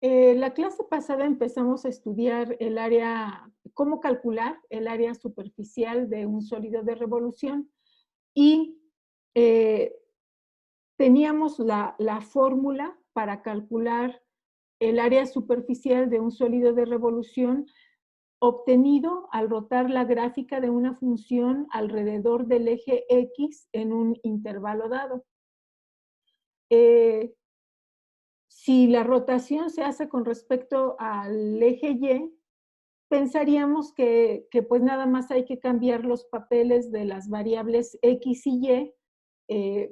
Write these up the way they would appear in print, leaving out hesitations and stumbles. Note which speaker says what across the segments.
Speaker 1: La clase pasada empezamos a estudiar el área, cómo calcular el área superficial de un sólido de revolución y eh, teníamos la fórmula para calcular el área superficial de un sólido de revolución obtenido al rotar la gráfica de una función alrededor del eje X en un intervalo dado. Eh, si la rotación se hace con respecto al eje Y, pensaríamos que pues nada más hay que cambiar los papeles de las variables X y Y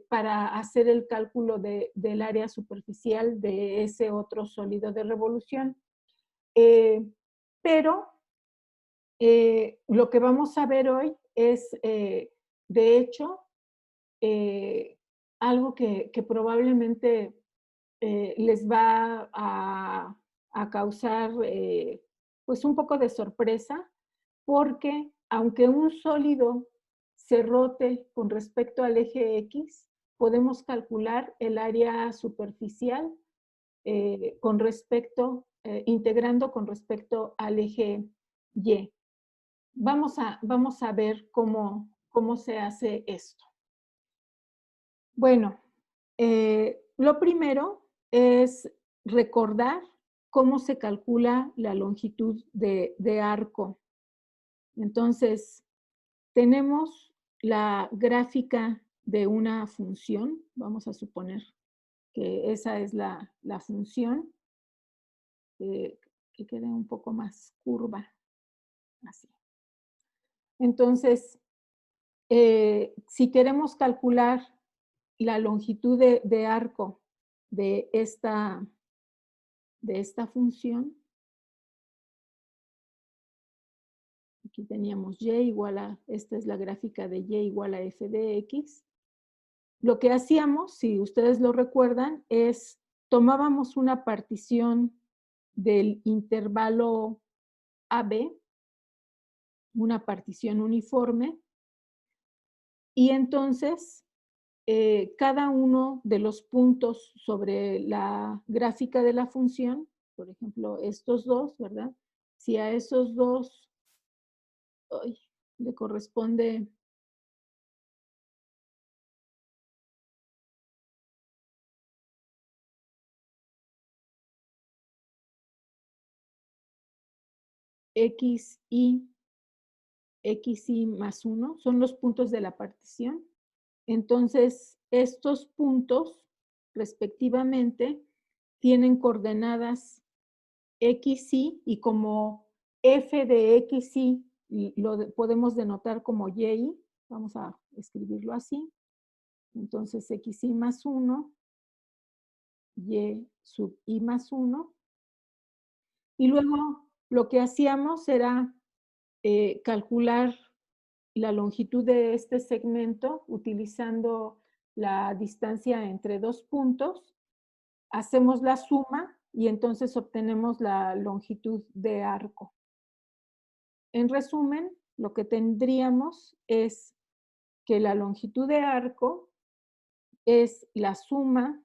Speaker 1: para hacer el cálculo del área superficial de ese otro sólido de revolución. Eh, pero lo que vamos a ver hoy es, de hecho, eh, algo que probablemente les va a causar pues un poco de sorpresa, porque aunque un sólido se rote con respecto al eje X, podemos calcular el área superficial con respecto, integrando con respecto al eje Y. Vamos a ver cómo se hace esto. Bueno, lo primero es recordar cómo se calcula la longitud de arco. Entonces, tenemos la gráfica de una función. Vamos a suponer que esa es la función, eh, que quede un poco más curva, así. Entonces, si queremos calcular la longitud de arco de esta función, aquí teníamos y igual a, esta es la gráfica de y igual a f de x. Lo que hacíamos, si ustedes lo recuerdan, es tomábamos una partición del intervalo AB, una partición uniforme, y entonces cada uno de los puntos sobre la gráfica de la función, por ejemplo, estos dos, ¿verdad? Si a esos dos ay, le corresponde x y más 1, son los puntos de la partición. Entonces, estos puntos, respectivamente, tienen coordenadas x, y como f de x, lo podemos denotar como y, vamos a escribirlo así. Entonces, x más 1, y sub i más 1. Y luego lo que hacíamos era calcular la longitud de este segmento utilizando la distancia entre dos puntos, hacemos la suma y entonces obtenemos la longitud de arco. En resumen, lo que tendríamos es que la longitud de arco es la suma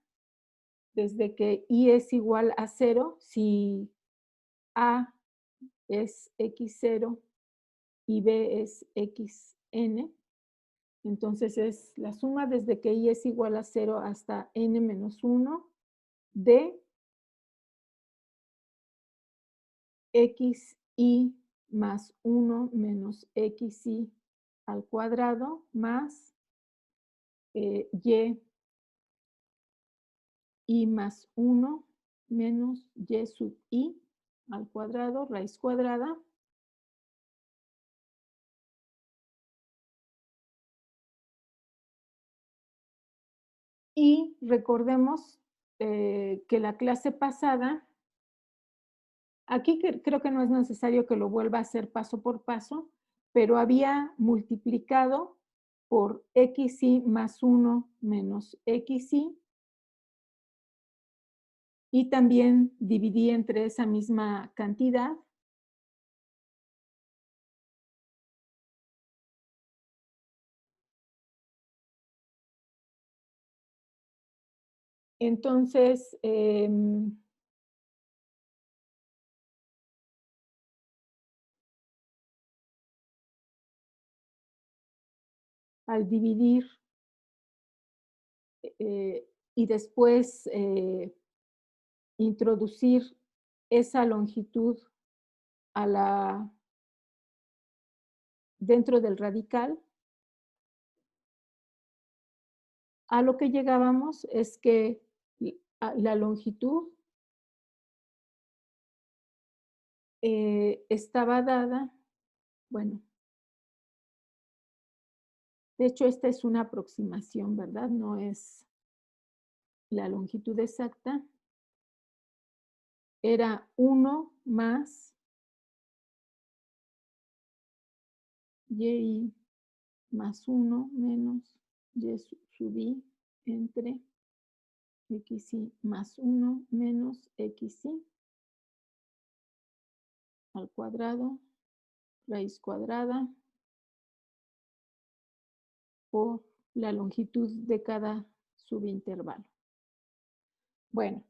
Speaker 1: desde que i es igual a 0, si a es x0 y b es xn. Entonces es la suma desde que i es igual a 0 hasta n menos 1 de xi más 1 menos xi al cuadrado más y más 1 menos y sub i al cuadrado, raíz cuadrada. Y recordemos que la clase pasada, aquí creo que no es necesario que lo vuelva a hacer paso por paso, pero había multiplicado por xi más 1 menos xi y también dividí entre esa misma cantidad. Entonces, al dividir y después introducir esa longitud dentro del radical, a lo que llegábamos es que la longitud estaba dada, bueno, de hecho esta es una aproximación, ¿verdad? No es la longitud exacta. Era 1 más y más 1 menos y sub i entre xi más 1 menos xi al cuadrado, raíz cuadrada, por la longitud de cada subintervalo. Bueno,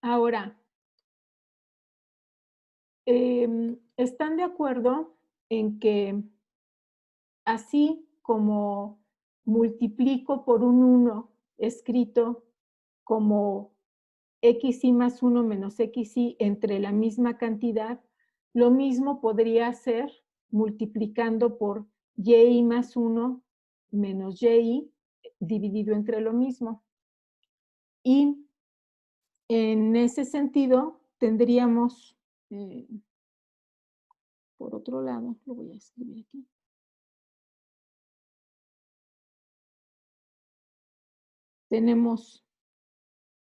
Speaker 1: ahora, ¿están de acuerdo en que así como multiplico por un 1 escrito como xi más 1 menos xi entre la misma cantidad, lo mismo podría hacer multiplicando por y más 1 menos y dividido entre lo mismo? Y en ese sentido tendríamos, por otro lado, lo voy a escribir aquí. Tenemos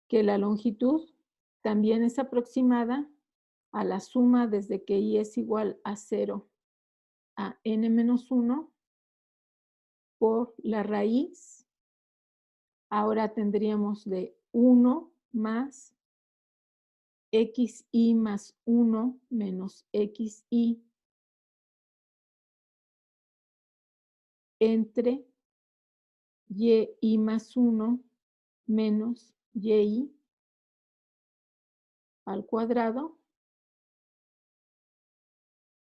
Speaker 1: que la longitud también es aproximada a la suma desde que i es igual a 0 a n menos 1 por la raíz. Ahora tendríamos de 1 más xi más 1 menos xi entre y más 1 menos y al cuadrado,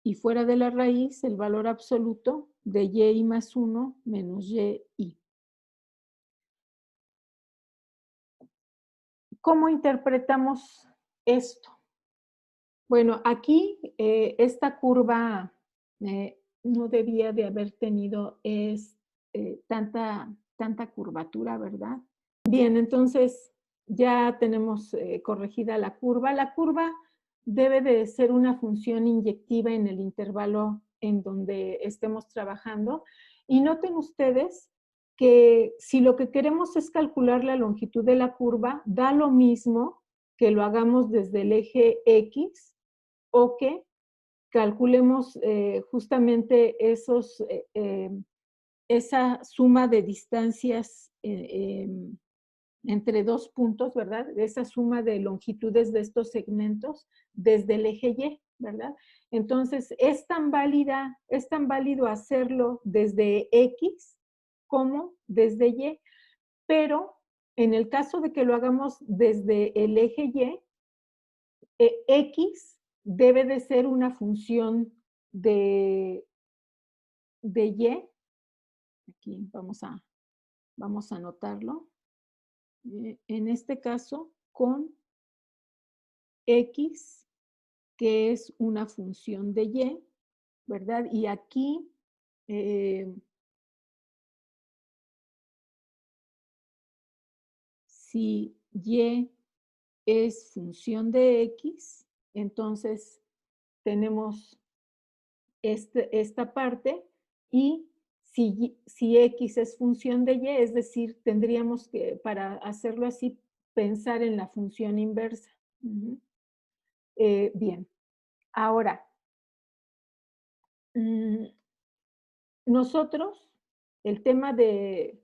Speaker 1: y fuera de la raíz el valor absoluto de y más 1 menos y. ¿Cómo interpretamos esto? Bueno, aquí esta curva no debía de haber tenido tanta curvatura, ¿verdad? Bien, entonces ya tenemos corregida la curva. La curva debe de ser una función inyectiva en el intervalo en donde estemos trabajando. Y noten ustedes que si lo que queremos es calcular la longitud de la curva, da lo mismo que lo hagamos desde el eje X o que calculemos justamente esa suma de distancias entre dos puntos, ¿verdad? Esa suma de longitudes de estos segmentos desde el eje Y, ¿verdad? Entonces, es tan válido hacerlo desde X como desde Y, pero en el caso de que lo hagamos desde el eje Y, X debe de ser una función de Y. Aquí vamos a anotarlo. En este caso, con X, que es una función de Y, ¿verdad? Y aquí, si Y es función de X, entonces tenemos esta parte, y si X es función de Y, es decir, tendríamos que, para hacerlo así, pensar en la función inversa. Bien, ahora, nosotros, el tema de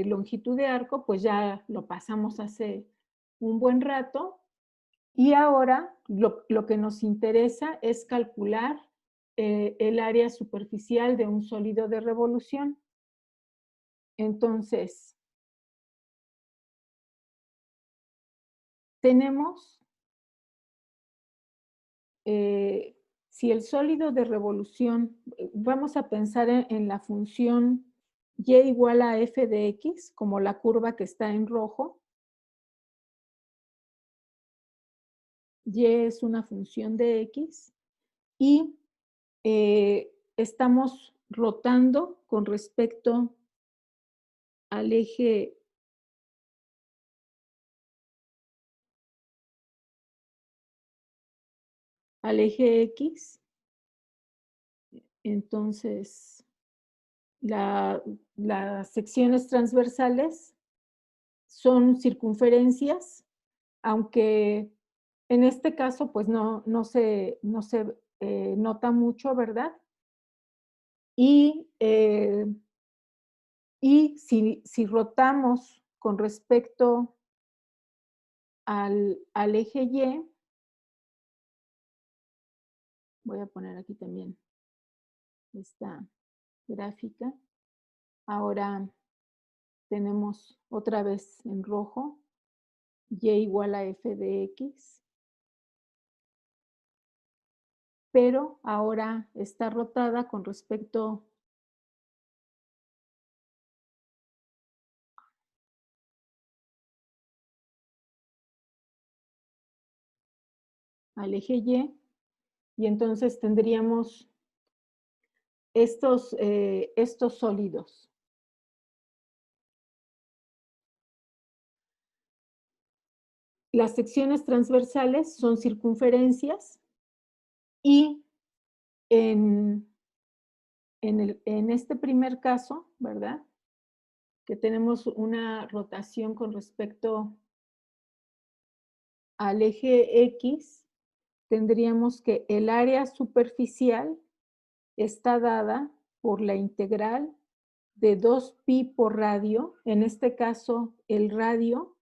Speaker 1: longitud de arco, pues ya lo pasamos hace un buen rato, y ahora lo que nos interesa es calcular el área superficial de un sólido de revolución. Entonces, tenemos, si el sólido de revolución, vamos a pensar en la función y igual a f de x, como la curva que está en rojo. Y es una función de x y estamos rotando con respecto al eje X. Entonces, las secciones transversales son circunferencias, aunque en este caso, pues no se nota mucho, ¿verdad? Y si rotamos con respecto al eje Y, voy a poner aquí también esta gráfica. Ahora tenemos otra vez en rojo, y igual a f de x, pero ahora está rotada con respecto al eje y entonces tendríamos estos sólidos. Las secciones transversales son circunferencias y en este primer caso, ¿verdad? Que tenemos una rotación con respecto al eje X, tendríamos que el área superficial está dada por la integral de 2pi por radio, en este caso el radio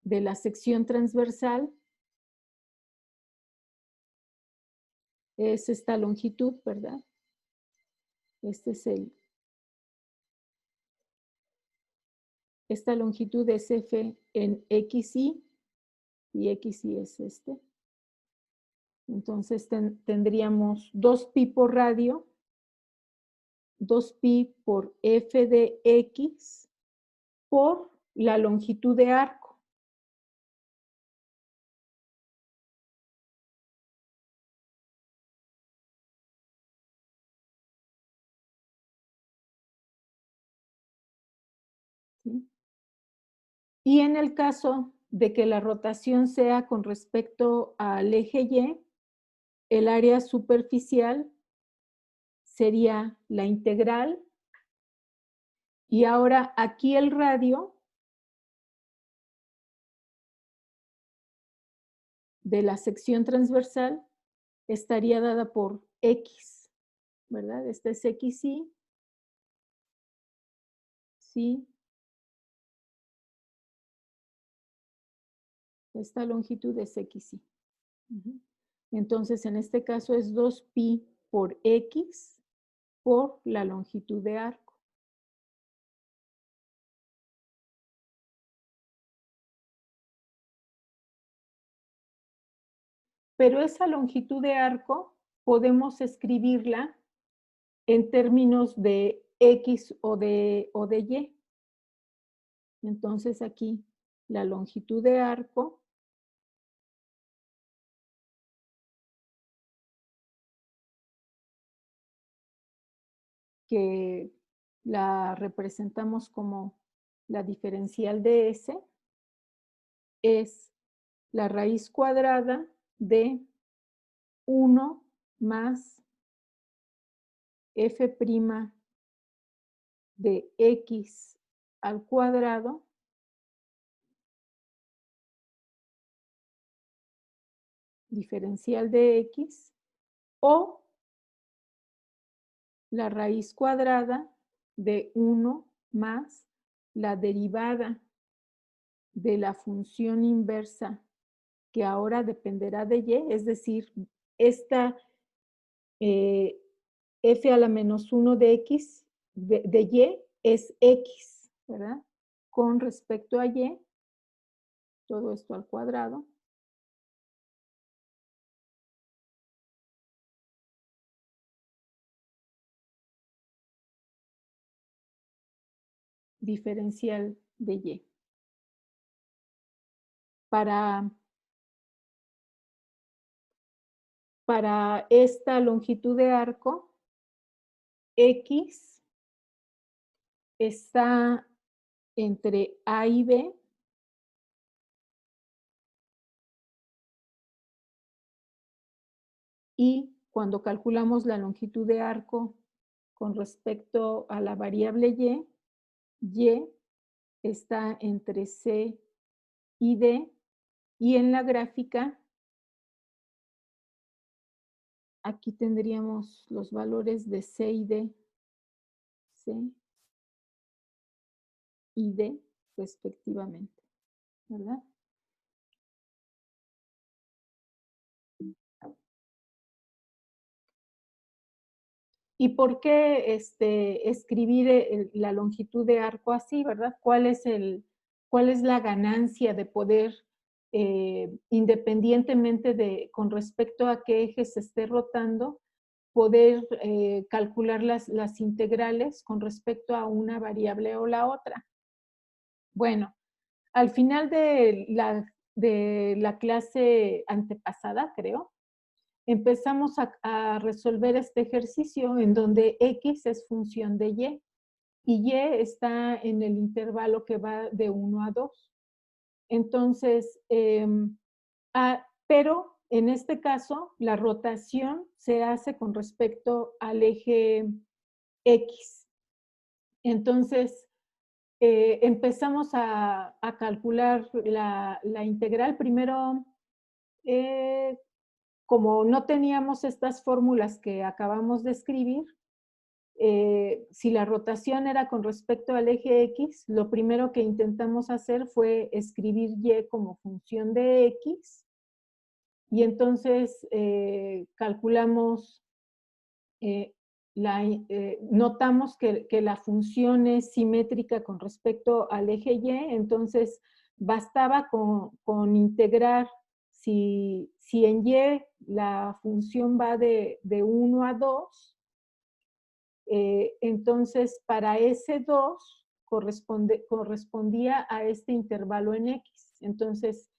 Speaker 1: de la sección transversal es esta longitud, ¿verdad? Esta longitud es f en xy y xy es este. Entonces tendríamos 2pi por radio, 2pi por f de x por la longitud de arco. ¿Sí? Y en el caso de que la rotación sea con respecto al eje Y, el área superficial sería la integral. Y ahora aquí el radio de la sección transversal estaría dada por x, ¿verdad? Esta es xy, sí. Esta longitud es xy. Entonces, en este caso es 2pi por x por la longitud de arco. Pero esa longitud de arco podemos escribirla en términos de x o de y. Entonces aquí la longitud de arco que la representamos como la diferencial de S es la raíz cuadrada de 1 más f' de x al cuadrado diferencial de x o la raíz cuadrada de 1 más la derivada de la función inversa que ahora dependerá de y, es decir, esta f a la menos 1 de x, de y, es x, ¿verdad? Con respecto a y, todo esto al cuadrado, diferencial de Y. Para esta longitud de arco, X está entre A y B, y cuando calculamos la longitud de arco con respecto a la variable Y está entre C y D, y en la gráfica aquí tendríamos los valores de C y D, C y D respectivamente, ¿verdad? ¿Y por qué escribir la longitud de arco así, verdad? ¿Cuál es la ganancia de poder, independientemente de con respecto a qué eje se esté rotando, poder calcular las integrales con respecto a una variable o la otra? Bueno, al final de la clase antepasada, creo, empezamos a resolver este ejercicio en donde X es función de y Y está en el intervalo que va de 1 a 2. Entonces, pero en este caso, la rotación se hace con respecto al eje X. Entonces, empezamos a calcular la integral. Primero, como no teníamos estas fórmulas que acabamos de escribir, si la rotación era con respecto al eje X, lo primero que intentamos hacer fue escribir Y como función de X, y entonces calculamos, notamos que la función es simétrica con respecto al eje Y, entonces bastaba con integrar. Si en Y la función va de 1 a 2, entonces para ese 2 correspondía a este intervalo en X. Entonces,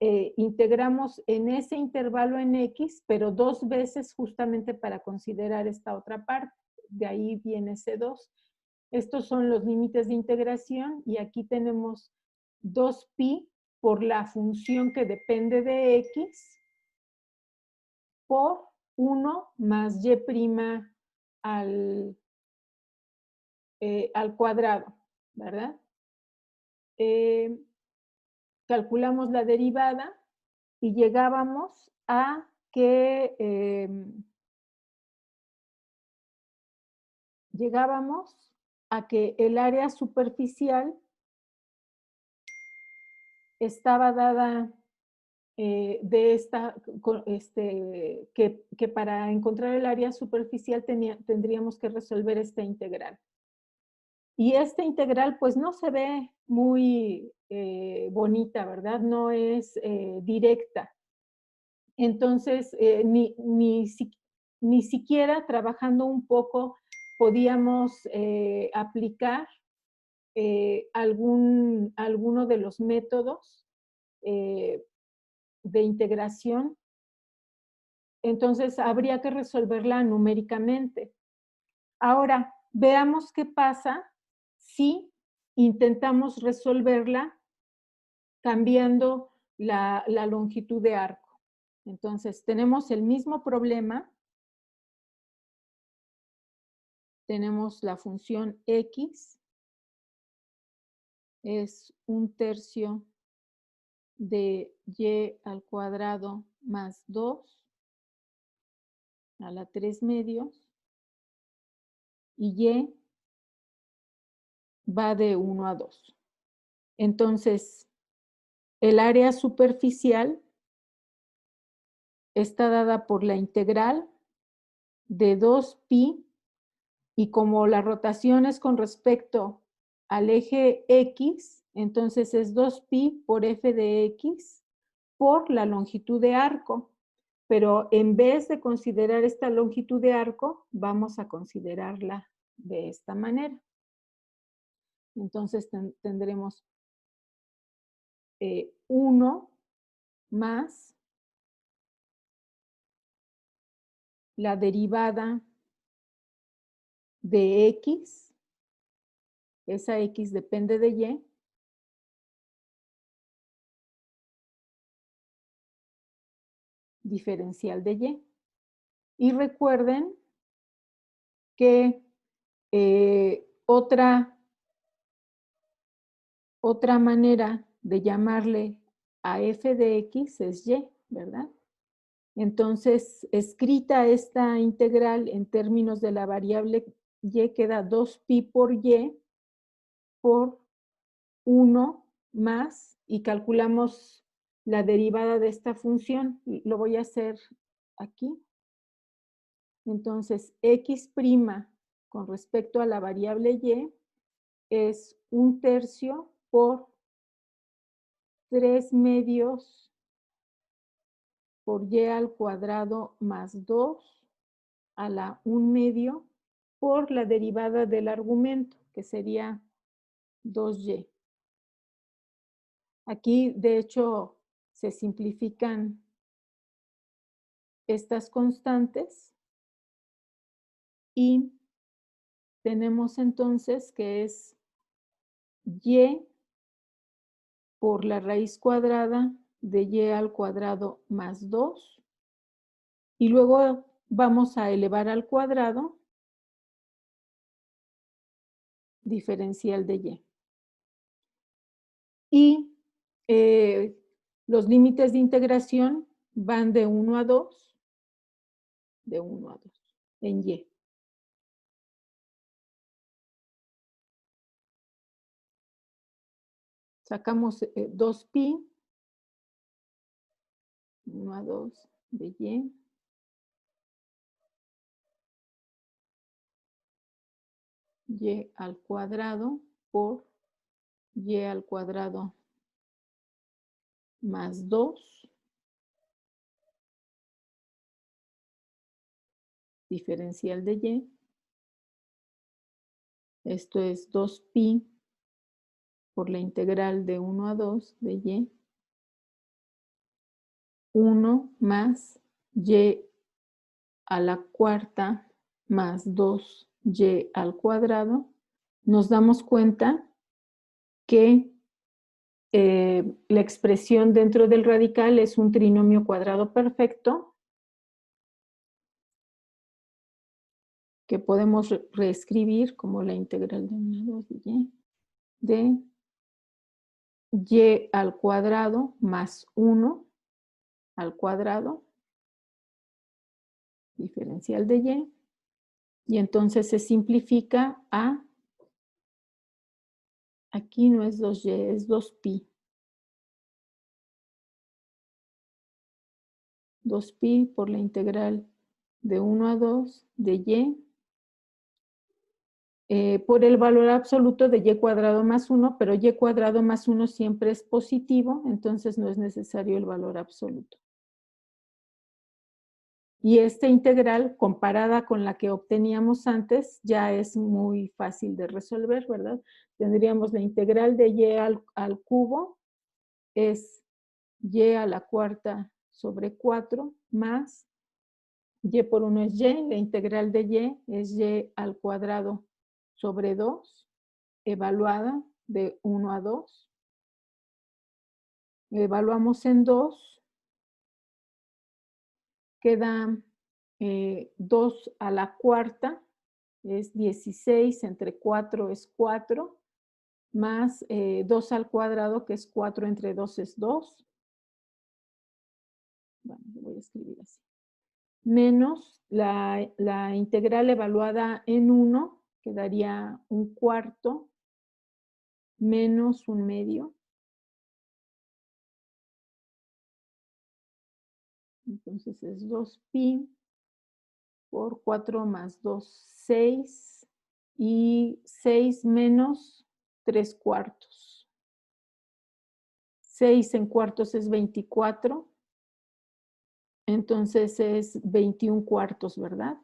Speaker 1: integramos en ese intervalo en X, pero 2 veces justamente para considerar esta otra parte. De ahí viene ese 2. Estos son los límites de integración, y aquí tenemos 2pi por la función que depende de X por 1 más y' al cuadrado, ¿verdad? Calculamos la derivada y llegábamos a que el área superficial estaba dada de esta, que para encontrar el área superficial tendríamos que resolver esta integral. Y esta integral pues no se ve muy bonita, ¿verdad? No es directa. Entonces, ni siquiera trabajando un poco podíamos aplicar alguno de los métodos de integración. Entonces, habría que resolverla numéricamente. Ahora, veamos qué pasa si intentamos resolverla cambiando la longitud de arco. Entonces, tenemos el mismo problema. Tenemos la función X, es 1/3 de Y al cuadrado más 2 a la 3/4, y Y va de 1 a 2. Entonces, el área superficial está dada por la integral de 2pi, y como la rotación es con respecto al eje X, entonces es 2pi por f de X por la longitud de arco. Pero en vez de considerar esta longitud de arco, vamos a considerarla de esta manera. Entonces tendremos 1 más la derivada de X, esa X depende de Y, diferencial de Y. Y recuerden que otra manera de llamarle a f de x es y, ¿verdad? Entonces, escrita esta integral en términos de la variable y, queda 2pi por y por 1 más, y calculamos la derivada de esta función. Lo voy a hacer aquí. Entonces, x' con respecto a la variable y es 1/3 por 3 medios por y al cuadrado más 2 a la 1 medio por la derivada del argumento, que sería 2y. Aquí, de hecho, se simplifican estas constantes y tenemos entonces que es y por la raíz cuadrada de y al cuadrado más 2, y luego vamos a elevar al cuadrado diferencial de y. Y los límites de integración van de 1 a 2, de 1 a 2 en y. Sacamos 2pi, 1 a 2 de y al cuadrado por y al cuadrado más 2, diferencial de y. Esto es 2pi por la integral de 1 a 2 de y. 1 más y a la cuarta más 2y al cuadrado. Nos damos cuenta que la expresión dentro del radical es un trinomio cuadrado perfecto que podemos reescribir como la integral de 1 a 2 de y al cuadrado más 1 al cuadrado, diferencial de y entonces se simplifica a, aquí no es 2y, es 2pi. 2pi por la integral de 1 a 2 de y por el valor absoluto de y cuadrado más 1, pero y cuadrado más 1 siempre es positivo, entonces no es necesario el valor absoluto. Y esta integral, comparada con la que obteníamos antes, ya es muy fácil de resolver, ¿verdad? Tendríamos la integral de y al cubo, es y a la cuarta sobre 4, más y por 1 es y, la integral de y es y al cuadrado sobre 2, evaluada de 1 a 2. Evaluamos en 2, queda 2 a la cuarta, es 16, entre 4 es 4, más 2 al cuadrado, que es 4 entre 2 es 2. Bueno, lo voy a escribir así. Menos la integral evaluada en 1, quedaría 1/4, menos 1 medio. Entonces es 2pi por 4 más 2, 6. Y 6 menos 3/4. 6 en cuartos es 24. Entonces es 21/4, ¿verdad?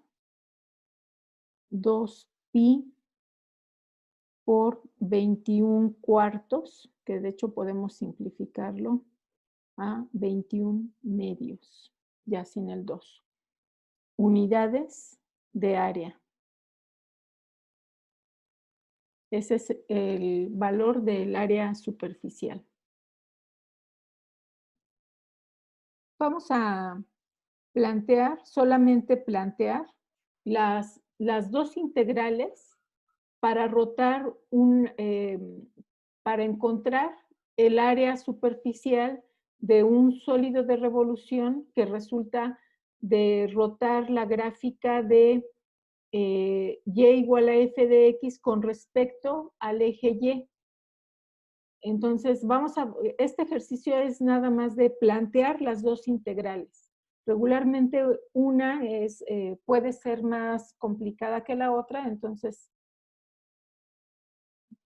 Speaker 1: 2pi por 21 cuartos, que de hecho podemos simplificarlo a 21 medios, ya sin el 2. Unidades de área. Ese es el valor del área superficial. Vamos a plantear, solamente plantear las dos integrales para rotar para encontrar el área superficial de un sólido de revolución que resulta de rotar la gráfica de y igual a f de x con respecto al eje y. Entonces, este ejercicio es nada más de plantear las dos integrales. Regularmente una puede ser más complicada que la otra, entonces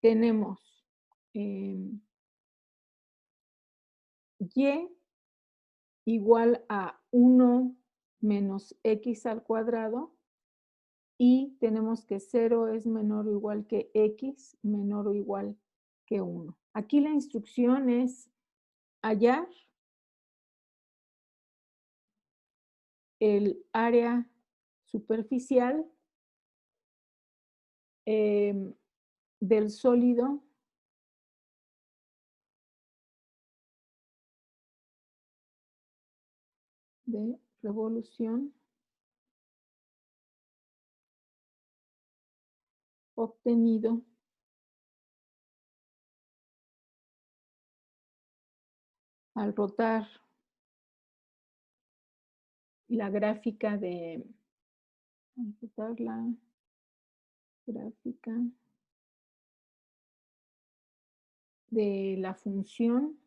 Speaker 1: tenemos y igual a 1 menos x al cuadrado y tenemos que 0 es menor o igual que x menor o igual que 1. Aquí la instrucción es hallar el área superficial del sólido de revolución obtenido al rotar la gráfica de la función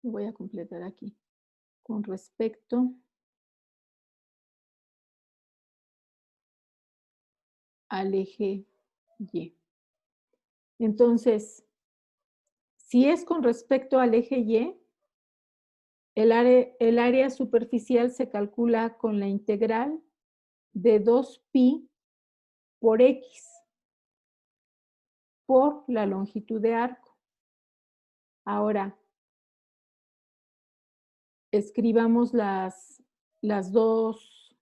Speaker 1: lo voy a completar aquí con respecto al eje Y. Entonces, si es con respecto al eje Y, el área superficial se calcula con la integral de 2pi por x por la longitud de arco. Ahora, escribamos las dos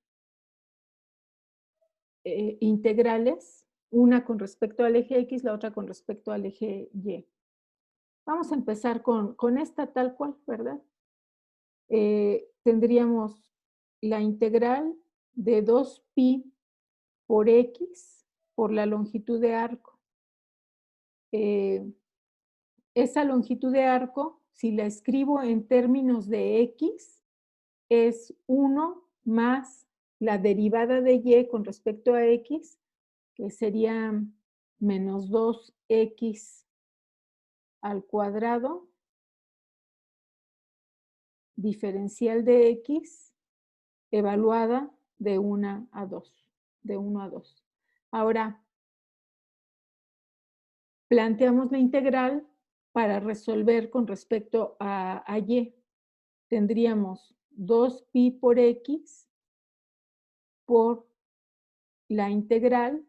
Speaker 1: integrales, una con respecto al eje X, la otra con respecto al eje Y. Vamos a empezar con esta tal cual, ¿verdad? Tendríamos la integral de 2pi por x por la longitud de arco. Esa longitud de arco, si la escribo en términos de x, es 1 más la derivada de y con respecto a x, que sería menos 2x al cuadrado, diferencial de x, evaluada de 1 a 2, de 1 a 2. Ahora, planteamos la integral para resolver con respecto a y. Tendríamos 2pi por x por la integral.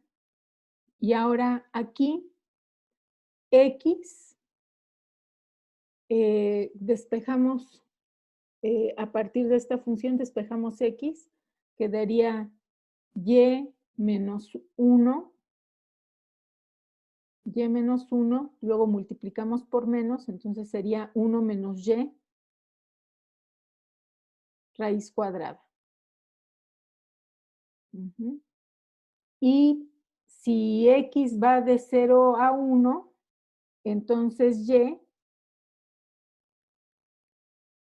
Speaker 1: Y ahora aquí, x, despejamos, a partir de esta función, despejamos x, quedaría y menos 1, y menos 1, luego multiplicamos por menos, entonces sería 1 menos y raíz cuadrada. Y si x va de 0 a 1, entonces y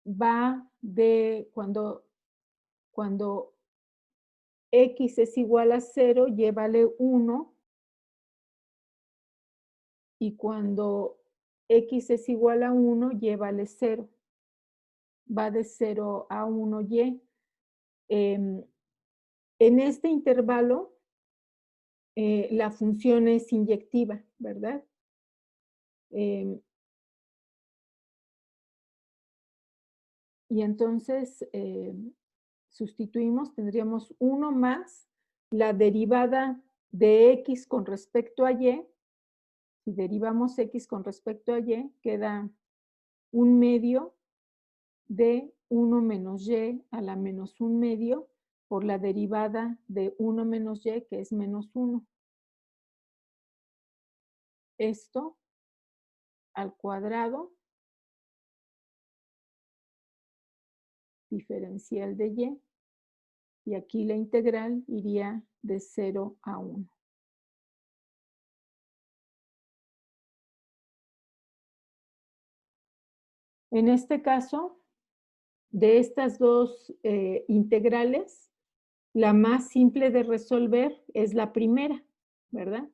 Speaker 1: va de cuando x es igual a 0, y vale 1, y cuando x es igual a 1, y vale 0. Va de 0 a 1 y. En este intervalo, la función es inyectiva, ¿verdad? Y entonces sustituimos, tendríamos 1 más la derivada de x con respecto a y. Si derivamos x con respecto a y, queda 1/2 de 1 menos y a la menos 1/2 por la derivada de 1 menos y, que es menos 1. Esto al cuadrado diferencial de y aquí la integral iría de 0 a 1. En este caso, de estas dos integrales, la más simple de resolver es la primera, ¿verdad?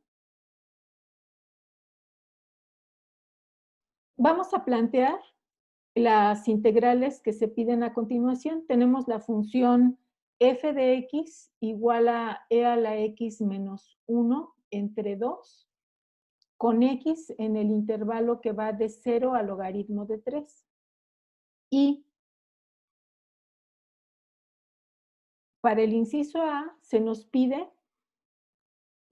Speaker 1: Vamos a plantear las integrales que se piden a continuación. Tenemos la función f de x igual a e a la x menos 1 entre 2, con x en el intervalo que va de 0 al logaritmo de 3. Y para el inciso A se nos pide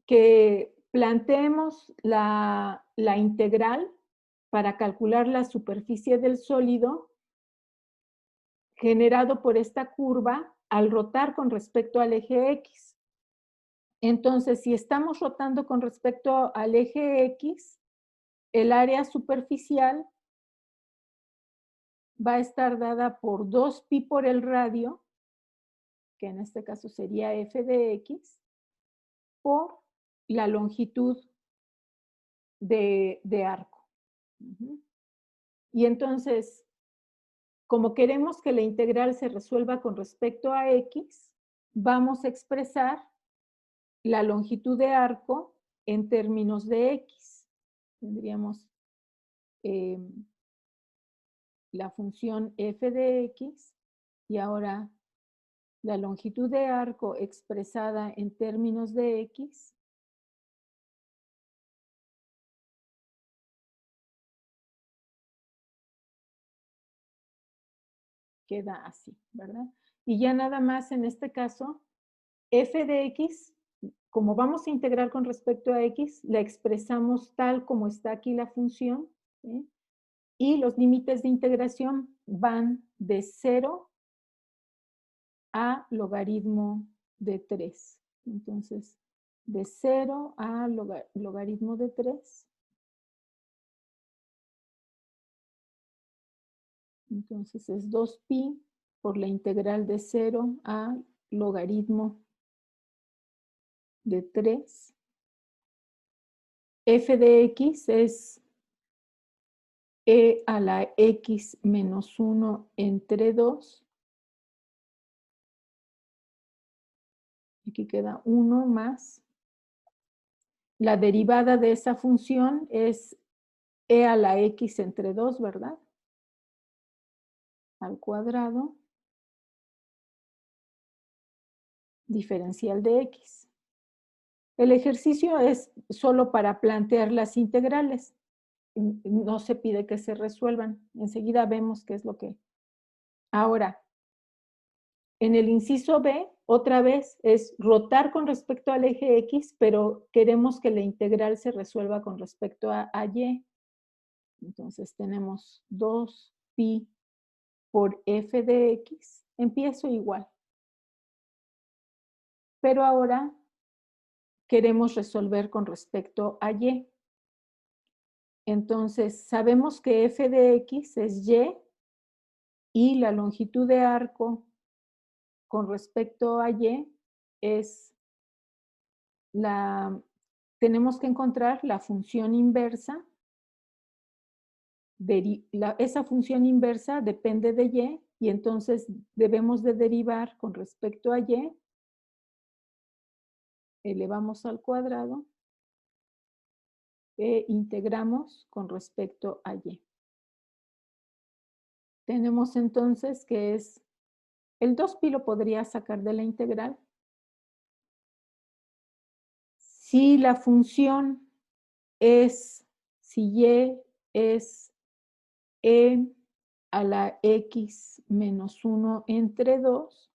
Speaker 1: que planteemos la integral para calcular la superficie del sólido generado por esta curva al rotar con respecto al eje X. Entonces, si estamos rotando con respecto al eje X, el área superficial va a estar dada por 2pi por el radio, que en este caso sería f de x, por la longitud de arco. Y entonces, como queremos que la integral se resuelva con respecto a x, vamos a expresar la longitud de arco en términos de x. Tendríamos la función f de x y ahora la longitud de arco expresada en términos de x queda así, ¿verdad? Y ya nada más en este caso, f de x, como vamos a integrar con respecto a x, la expresamos tal como está aquí la función, ¿sí? Y los límites de integración van de 0 a logaritmo de 3. Entonces, de 0 a logaritmo de 3. Entonces es 2pi por la integral de 0 a logaritmo de 3. F de x es e a la x menos 1 entre 2. Aquí queda 1 más. La derivada de esa función es e a la x entre 2, ¿verdad? Al cuadrado diferencial de x. El ejercicio es solo para plantear las integrales. No se pide que se resuelvan. Enseguida vemos qué es lo que... Ahora, en el inciso B, otra vez, es rotar con respecto al eje X, pero queremos que la integral se resuelva con respecto a Y. Entonces tenemos 2pi por f de x. Empiezo igual. Pero ahora queremos resolver con respecto a Y. Entonces, sabemos que f de x es y la longitud de arco con respecto a Y es tenemos que encontrar la función inversa. Esa función inversa depende de y entonces debemos de derivar con respecto a y, elevamos al cuadrado e integramos con respecto a y. Tenemos entonces que es, el 2pi lo podría sacar de la integral. Si la función es, si y es e a la x menos 1 entre 2,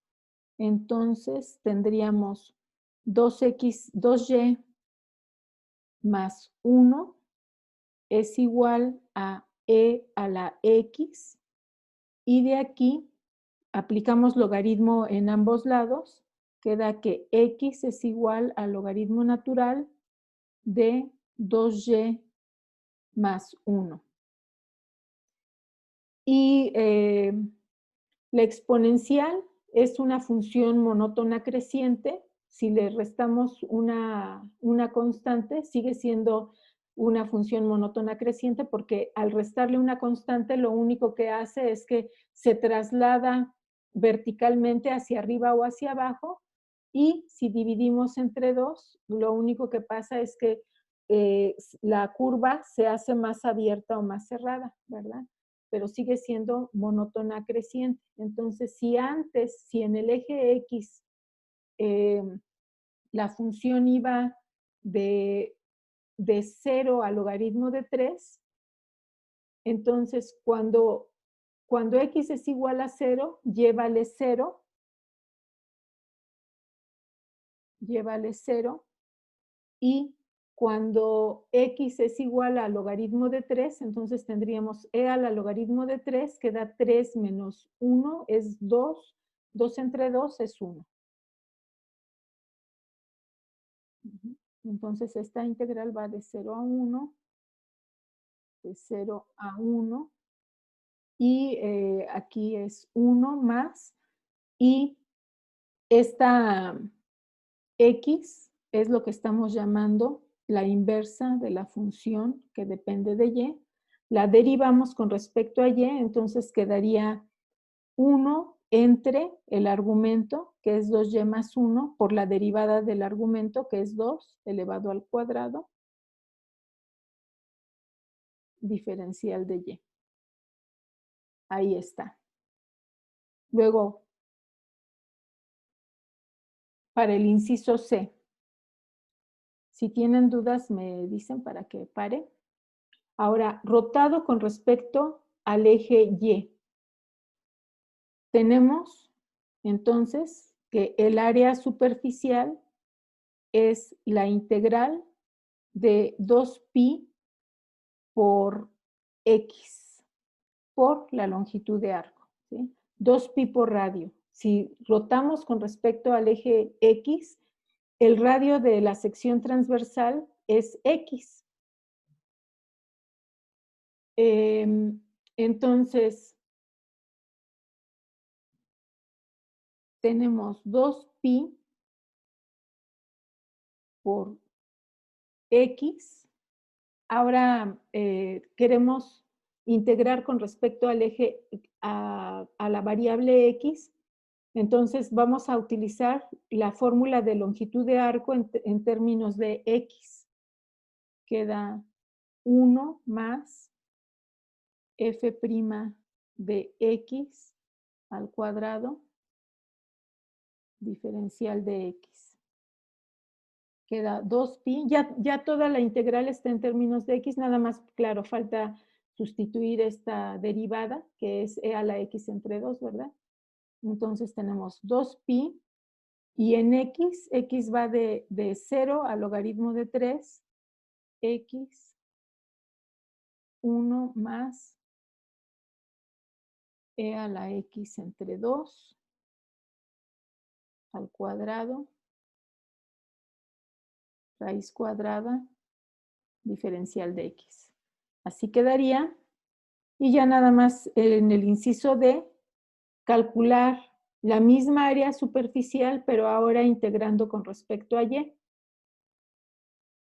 Speaker 1: entonces tendríamos 2y más 1 es igual a e a la x, y de aquí aplicamos logaritmo en ambos lados, queda que x es igual al logaritmo natural de 2y más 1. Y la exponencial es una función monótona creciente. Si le restamos una constante, sigue siendo una función monótona creciente, porque al restarle una constante, lo único que hace es que se traslada verticalmente hacia arriba o hacia abajo, y si dividimos entre 2, lo único que pasa es que la curva se hace más abierta o más cerrada, ¿verdad? Pero sigue siendo monótona creciente. Entonces, si en el eje X la función iba de 0 al logaritmo de 3, entonces cuando X es igual a 0, llévale 0, y cuando x es igual al logaritmo de 3, entonces tendríamos e a la logaritmo de 3, que da 3 menos 1 es 2, 2 entre 2 es 1. Entonces esta integral va de 0 a 1, de 0 a 1, y aquí es 1 más, y esta x es lo que estamos llamando la inversa de la función que depende de y. La derivamos con respecto a y, entonces quedaría 1 entre el argumento, que es 2y más 1, por la derivada del argumento, que es 2 elevado al cuadrado, diferencial de y. Ahí está. Luego, para el inciso C, si tienen dudas me dicen para que pare. Ahora, rotado con respecto al eje Y. Tenemos entonces que el área superficial es la integral de 2pi por x, por la longitud de arco, ¿sí? 2pi por radio. Si rotamos con respecto al eje X, el radio de la sección transversal es X. Entonces, tenemos 2pi por X. Ahora queremos integrar con respecto al eje, a la variable X. Entonces vamos a utilizar la fórmula de longitud de arco en términos de X. Queda 1 más f' de X al cuadrado, diferencial de X. Queda 2pi, ya toda la integral está en términos de X, nada más, claro, falta sustituir esta derivada, que es e a la X entre 2, ¿verdad? Entonces tenemos 2pi, y en X va de 0 al logaritmo de 3, X, 1 más e a la X entre 2, al cuadrado, raíz cuadrada, diferencial de X. Así quedaría, y ya nada más en el inciso D, calcular la misma área superficial, pero ahora integrando con respecto a Y.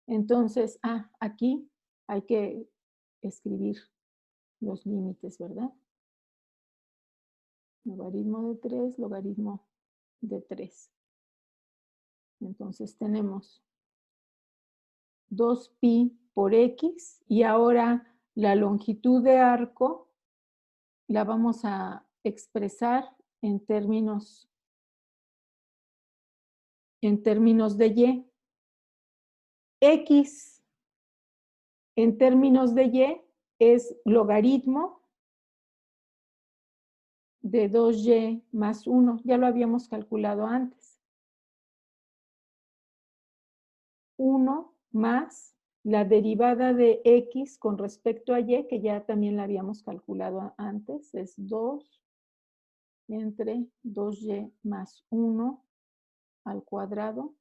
Speaker 1: Entonces, aquí hay que escribir los límites, ¿verdad? Logaritmo de 3, logaritmo de 3. Entonces tenemos 2pi por X, y ahora la longitud de arco la vamos a expresar en términos de Y. X en términos de Y es logaritmo de 2y más 1. Ya lo habíamos calculado antes. 1 más la derivada de x con respecto a y, que ya también la habíamos calculado antes, es 2 entre 2y más 1 al cuadrado.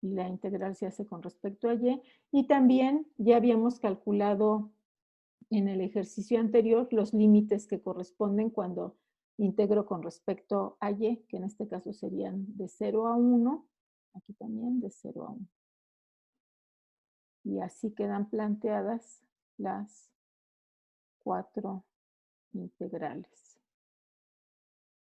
Speaker 1: Y la integral se hace con respecto a y. Y también ya habíamos calculado en el ejercicio anterior los límites que corresponden cuando integro con respecto a y, que en este caso serían de 0 a 1, aquí también de 0 a 1. Y así quedan planteadas las 4 integrales.